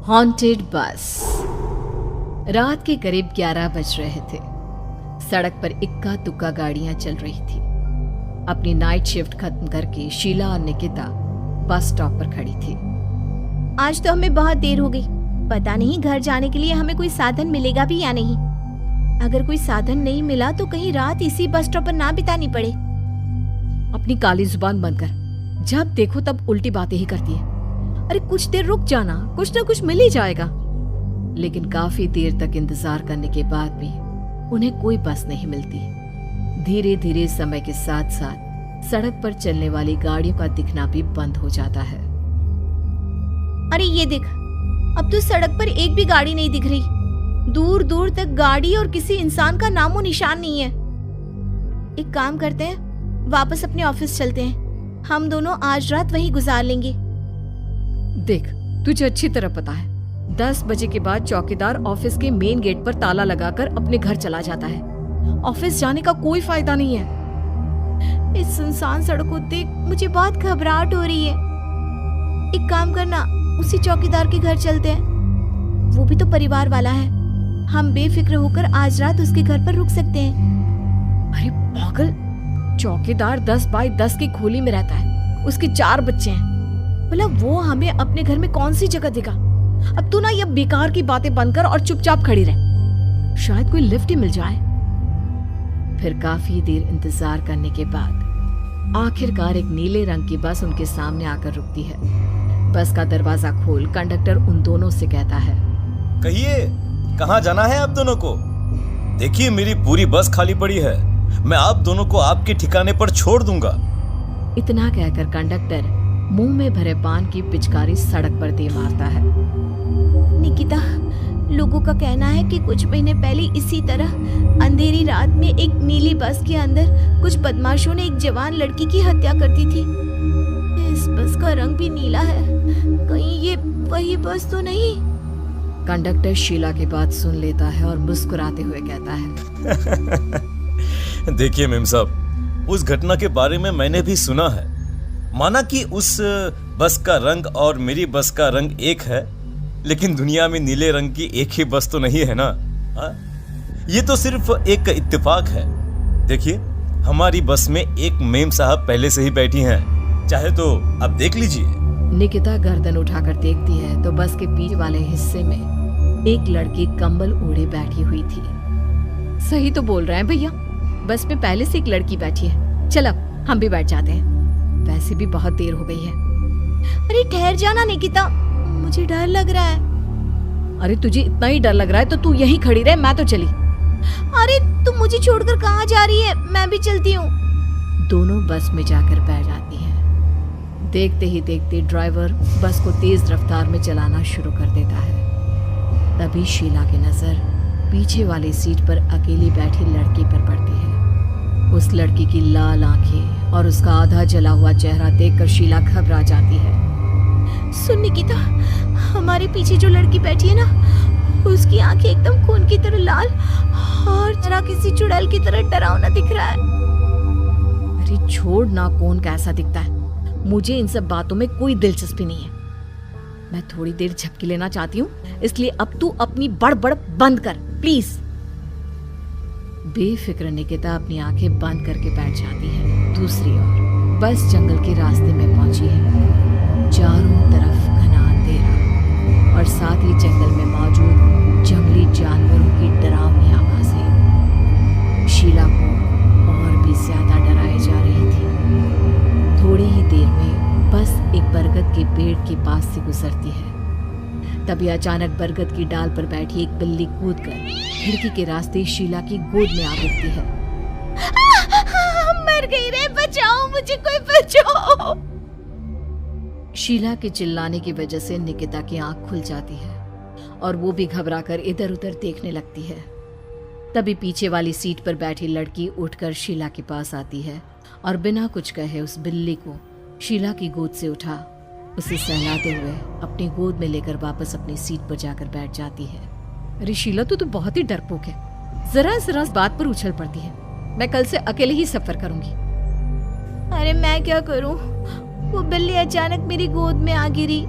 Haunted बस। रात के करीब 11 बज रहे थे। सड़क पर इक्का दुक्का गाड़ियां चल रही थी। अपनी नाइट शिफ्ट खत्म करके शीला और निकिता बस स्टॉप पर खड़ी थी। आज तो हमें बहुत देर हो गई। पता नहीं घर जाने के लिए हमें कोई साधन मिलेगा भी या नहीं। अगर कोई साधन नहीं मिला तो कहीं रात इसी बस स्टॉप पर ना बितानी पड़े। अपनी काली जुबान बंद कर। जब देखो तब उल्टी बातें ही करती है। अरे कुछ देर रुक जाना, कुछ ना कुछ मिल ही जाएगा। लेकिन काफी देर तक इंतजार करने के बाद भी उन्हें कोई बस नहीं मिलती। धीरे धीरे समय के साथ साथ सड़क पर चलने वाली गाड़ियों का दिखना भी बंद हो जाता है। अरे ये देख, अब तो सड़क पर एक भी गाड़ी नहीं दिख रही। दूर दूर तक गाड़ी और किसी इंसान का नामो निशान नहीं है। एक काम करते हैं, वापस अपने ऑफिस चलते हैं। हम दोनों आज रात वहीं गुजार लेंगे। देख, तुझे अच्छी तरह पता है 10 बजे के बाद चौकीदार ऑफिस के मेन गेट पर ताला लगाकर अपने घर चला जाता है। ऑफिस जाने का कोई फायदा नहीं है। इस सुनसान सड़क को देख मुझे बहुत घबराहट हो रही है। एक काम करना, उसी चौकीदार के घर चलते हैं। वो भी तो परिवार वाला है। हम बेफिक्र होकर आज रात उसके घर पर रुक सकते हैं। अरे पागल, चौकीदार 10 बाई 10 की खोली में रहता है। उसके 4 बच्चे हैं। भला वो हमें अपने घर में कौन सी जगह देगा। अब तू ना ये बेकार की बातें बंद कर और चुपचाप खड़ी रह। शायद कोई लिफ्ट ही मिल जाए। फिर काफी देर इंतजार करने के बाद आखिरकार एक नीले रंग की बस उनके सामने आकर रुकती है। बस का दरवाजा खोल कंडक्टर उन दोनों से कहता है, कहिए कहाँ जाना है आप दोनों को? देखिए मेरी पूरी बस खाली पड़ी है। मैं आप दोनों को आपके ठिकाने पर छोड़ दूंगा। इतना कहकर कंडक्टर मुंह में भरे पान की पिचकारी सड़क पर दे मारता है। निकिता, लोगों का कहना है कि कुछ महीने पहले इसी तरह अंधेरी रात में एक नीली बस के अंदर कुछ बदमाशों ने एक जवान लड़की की हत्या कर दी थी। इस बस का रंग भी नीला है। कहीं ये वही बस तो नहीं? कंडक्टर शीला की बात सुन लेता है और मुस्कुराते हुए कहता है, देखिए मेम साहब, उस घटना के बारे में मैंने भी सुना है। माना कि उस बस का रंग और मेरी बस का रंग एक है, लेकिन दुनिया में नीले रंग की एक ही बस तो नहीं है ना। ये तो सिर्फ एक इत्तेफाक है। देखिए हमारी बस में एक मेम साहब पहले से ही बैठी हैं। चाहे तो अब देख लीजिए। निकिता गर्दन उठाकर देखती है तो बस के पीछे वाले हिस्से में एक लड़की कंबल ओढ़े बैठी हुई थी। सही तो बोल रहे हैं भैया, बस में पहले से एक लड़की बैठी है। चल अब हम भी बैठ जाते हैं, वैसे भी बहुत देर हो गई है। अरे ठहर जाना निकिता, मुझे डर लग रहा है। अरे तुझे इतना ही डर लग रहा है तो तू यहीं खड़ी रह, मैं तो चली। अरे तुम मुझे छोड़कर कहाँ जा रही है? मैं भी चलती हूँ। दोनों बस में जाकर बैठ जाती हैं। देखते ही देखते ड्राइवर बस को तेज रफ्तार में चलाना शुरू कर देता है। तभी शीला की नजर पीछे वाली सीट पर अकेली बैठी लड़की पर पड़ती है। उस लड़की की लाल आंखें और उसका आधा जला हुआ चेहरा देखकर शीला घबरा जाती है। सुन निकिता, हमारे पीछे जो लड़की बैठी है ना, उसकी आंखें एकदम खून की तरह लाल और जरा किसी चुड़ैल की तरह डरावना दिख रहा है। अरे छोड़ ना, कौन कैसा दिखता है? मुझे इन सब बातों में कोई दिलचस्पी नहीं है। मैं थोड़ी देर झपकी लेना चाहती हूँ, इसलिए अब तू अपनी बड़बड़ बंद कर प्लीज। बेफिक्र निकिता अपनी आंखें बंद करके बैठ जाती है। दूसरी ओर बस जंगल के रास्ते में पहुंची है। चारों तरफ घना अंधेरा और साथ ही जंगल में मौजूद जंगली जानवरों की डरावनी आवाजें शीला को और भी ज्यादा डराए जा रही थी। थोड़ी ही देर में बस एक बरगद के पेड़ के पास से गुजरती है। तभी अचानक बरगद की डाल पर बैठी एक बिल्ली कूदकर खिड़की के रास्ते शीला की गोद में आ गिरती है। मर गई रे, बचाओ मुझे, कोई बचाओ। शीला के चिल्लाने की वजह से निकिता की आंख खुल जाती है और वो भी घबराकर इधर उधर देखने लगती है। तभी पीछे वाली सीट पर बैठी लड़की उठकर शीला के पास आती है और बिना कुछ कहे उस बिल्ली को शीला की गोद से उठा उसे सहलाते हुए अपनी गोद में लेकर वापस अपनी सीट पर जाकर बैठ जाती है। अरे शीला, तू तो बहुत ही डरपोक है। जरा जरा बात पर उछल पड़ती है। मैं कल से अकेले ही सफर करूंगी। अरे मैं क्या करूं? वो बिल्ली अचानक मेरी गोद में आ गिरी।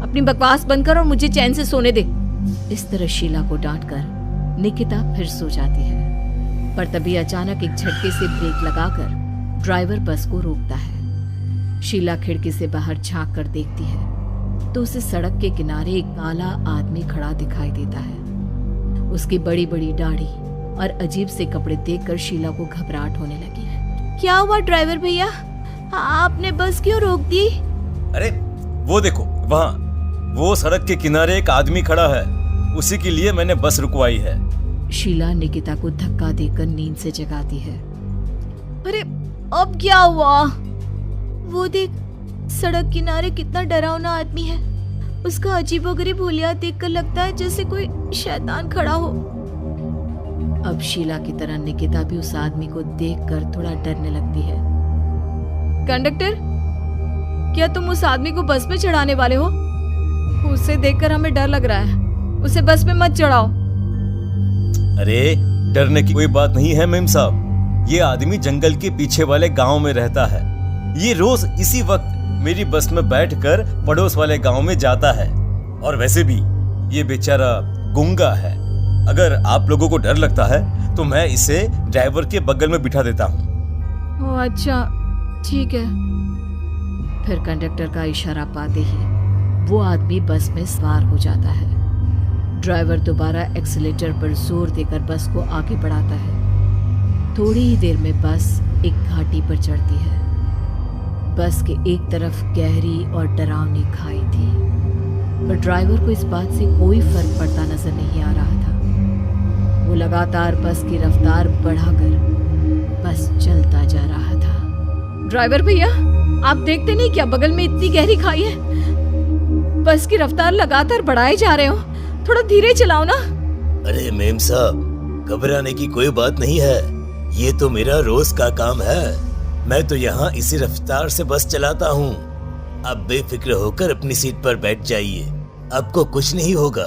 अपनी बकवास बंद कर और मुझे चैन से सोने दे। इस तरह शीला को डांटकर निकिता फिर सो जाती है, पर तभी अचानक एक झटके से ब्रेक लगाकर ड्राइवर बस को रोकता है। शीला खिड़की से बाहर झांक कर देखती है तो उसे सड़क के किनारे एक काला आदमी खड़ा दिखाई देता है। उसकी बड़ी बड़ी दाढ़ी और अजीब से कपड़े देखकर शीला को घबराहट होने लगी है। क्या हुआ ड्राइवर भैया, आपने बस क्यों रोक दी? अरे वो देखो, वहाँ वो सड़क के किनारे एक आदमी खड़ा है, उसी के लिए मैंने बस रुकवाई है। शीला निकिता को धक्का देकर नींद से जगाती है। अरे अब क्या हुआ? वो देख, सड़क किनारे कितना डरावना आदमी है। उसका अजीबोगरीब हुलिया देखकर लगता है जैसे कोई शैतान खड़ा हो। अब शीला की तरह निकिता भी उस आदमी को देखकर थोड़ा डरने लगती है। कंडक्टर, क्या तुम उस आदमी को बस में चढ़ाने वाले हो? उसे देखकर हमें डर लग रहा है, उसे बस में मत चढ़ाओ। अरे डरने की कोई बात नहीं है मेम साहब, ये आदमी जंगल के पीछे वाले गांव में रहता है। ये रोज इसी वक्त मेरी बस में बैठकर पड़ोस वाले गांव में जाता है। और वैसे भी ये बेचारा गूंगा है। अगर आप लोगों को डर लगता है तो मैं इसे ड्राइवर के बगल में बिठा देता हूँ। ओह अच्छा, ठीक है। फिर कंडक्टर का इशारा पाते ही वो आदमी बस में सवार हो जाता है। ड्राइवर दोबारा एक्सीलेटर पर जोर देकर बस को आगे बढ़ाता है। थोड़ी ही देर में बस एक घाटी पर चढ़ती है। बस के एक तरफ गहरी और डरावनी खाई थी, पर ड्राइवर को इस बात से कोई फर्क पड़ता नजर नहीं आ रहा था। वो लगातार बस की रफ्तार बढ़ाकर बस चलता जा रहा था। ड्राइवर भैया, आप देखते नहीं क्या बगल में इतनी गहरी खाई है? बस की रफ्तार लगातार बढ़ाए जा रहे हो, थोड़ा धीरे चलाओ ना। अरे मेम साहब, घबराने की कोई बात नहीं है, ये तो मेरा रोज का काम है। मैं तो यहाँ इसी रफ्तार से बस चलाता हूँ। आप बेफिक्र होकर अपनी सीट पर बैठ जाइए, आपको कुछ नहीं होगा।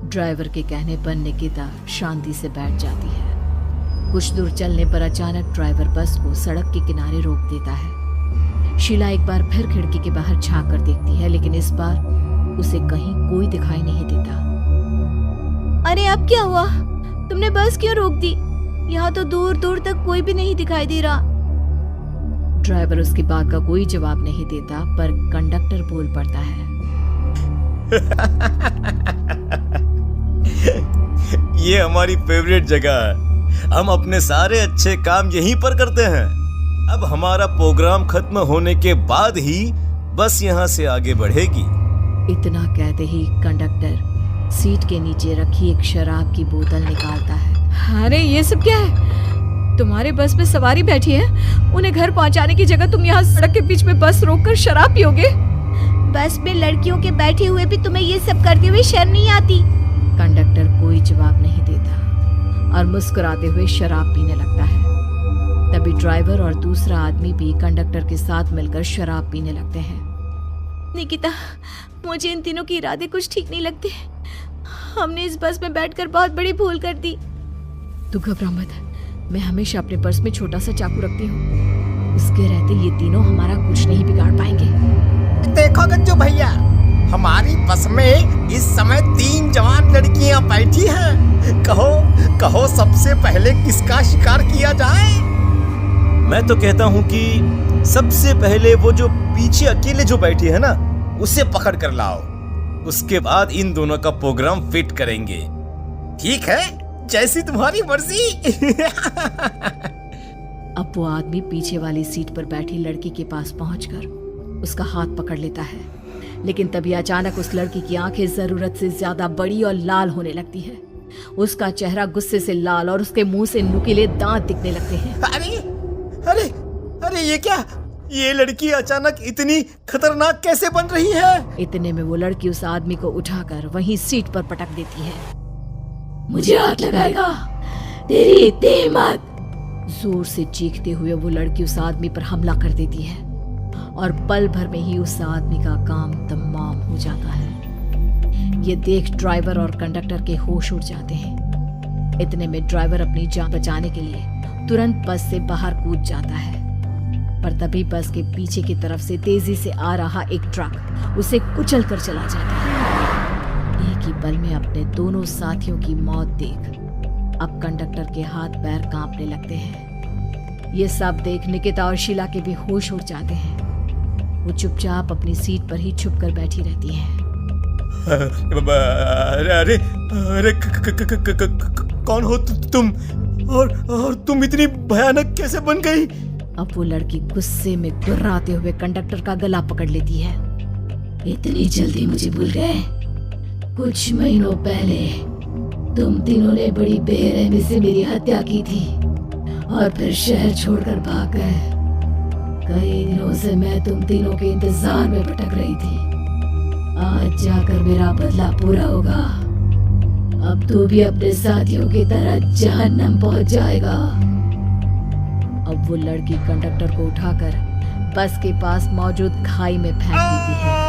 ड्राइवर के कहने पर निकिता शांति से बैठ जाती है। कुछ दूर चलने पर अचानक ड्राइवर बस को सड़क के किनारे रोक देता है। शीला एक बार फिर खिड़की के बाहर झांक कर देखती है, लेकिन इस बार उसे कहीं कोई दिखाई नहीं देता। अरे अब क्या हुआ? तुमने बस क्यों रोक दी? यहाँ तो दूर दूर तक कोई भी नहीं दिखाई दे रहा। ड्राइवर उसकी बात का कोई जवाब नहीं देता, पर कंडक्टर बोल पड़ता है। ये हमारी फेवरेट जगह है, हम अपने सारे अच्छे काम यहीं पर करते हैं। अब हमारा प्रोग्राम खत्म होने के बाद ही बस यहाँ से आगे बढ़ेगी। इतना कहते ही कंडक्टर सीट के नीचे रखी एक शराब की बोतल निकालता है। अरे ये सब क्या है? तुम्हारे बस में सवारी बैठी है, उन्हें घर पहुंचाने की जगह तुम यहाँ सड़क के बीच में बस रोककर शराब पियोगे? बस में लड़कियों के बैठे हुए भी तुम्हें ये सब करते हुए शर्म नहीं आती? कंडक्टर कोई जवाब नहीं देता और मुस्कुराते हुए शराब पीने लगता है। तभी ड्राइवर और दूसरा आदमी भी कंडक्टर के साथ मिलकर शराब पीने लगते हैं। निकिता, मुझे इन तीनों के इरादे कुछ ठीक नहीं लगते। हमने इस बस में बैठकर बहुत बड़ी भूल कर दी। तू घबरा मत, मैं हमेशा अपने पर्स में छोटा सा चाकू रखती हूँ। उसके रहते ये तीनों हमारा कुछ नहीं बिगाड़ पाएंगे। देखो गज्जू भैया, हमारी बस में इस समय 3 जवान लड़कियां बैठी हैं। कहो कहो सबसे पहले किसका शिकार किया जाए? मैं तो कहता हूँ कि सबसे पहले वो जो पीछे अकेले जो बैठी है ना, उसे पकड़ कर लाओ। उसके बाद इन दोनों का प्रोग्राम फिट करेंगे। ठीक है, जैसी तुम्हारी मर्जी। अब वो आदमी पीछे वाली सीट पर बैठी लड़की के पास पहुंचकर उसका हाथ पकड़ लेता है, लेकिन तभी अचानक उस लड़की की आंखें जरूरत से ज्यादा बड़ी और लाल होने लगती है। उसका चेहरा गुस्से से लाल और उसके मुंह से नुकीले दांत दिखने लगते हैं। अरे अरे अरे, ये क्या? ये लड़की अचानक इतनी खतरनाक कैसे बन रही है? इतने में वो लड़की उस आदमी को उठाकर वहीं सीट पर पटक देती है। मुझे हाथ लगाएगा, तेरी इतनी हिम्मत! जोर से चीखते हुए वो लड़की उस आदमी पर हमला कर देती है और पल भर में ही उस आदमी का काम तमाम हो जाता है। ये देख ड्राइवर और कंडक्टर के होश उड़ जाते हैं। इतने में ड्राइवर अपनी जान बचाने के लिए तुरंत बस से बाहर कूद जाता है। पर तभी बस के पीछे की तरफ से तेजी से आ रहा एक ट्रक उसे कुचल कर चला जाता है। एक ही पल में अपने दोनों साथियों की मौत देख अब कंडक्टर के हाथ पैर कांपने लगते हैं। ये सब देख निकिता और शीला के भी होश उड़ जाते हैं। वो चुपचाप अपनी सीट पर ही छुप कर बैठी रहती हैं। अरे अरे कौन हो तुम और तुम इतनी भयानक कैसे बन गई? अब वो लड़की गुस्से में गुर्राते हुए कंडक्टर का गला पकड़ लेती है। इतनी जल्दी मुझे भूल गए? कुछ महीनों पहले तुम तीनों ने बड़ी बेरहमी से मेरी हत्या की थी और फिर शहर छोड़कर भाग गए। कई दिनों से मैं तुम तीनों के इंतजार में भटक रही थी। आज जाकर मेरा बदला पूरा होगा। अब तू भी अपने साथियों की तरह जहन्नम पहुंच जाएगा। अब वो लड़की कंडक्टर को उठाकर बस के पास मौजूद खाई में फेंक देती है।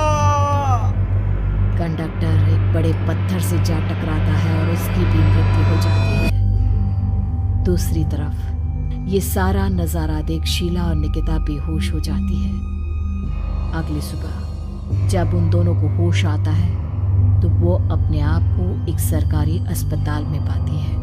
कंडक्टर एक बड़े पत्थर से जा टकराता है और उसकी भी मृत्यु हो जाती है। दूसरी तरफ ये सारा नजारा देख शीला और निकिता बेहोश हो जाती है। अगली सुबह जब उन दोनों को होश आता है तो वो अपने आप को एक सरकारी अस्पताल में पाती है।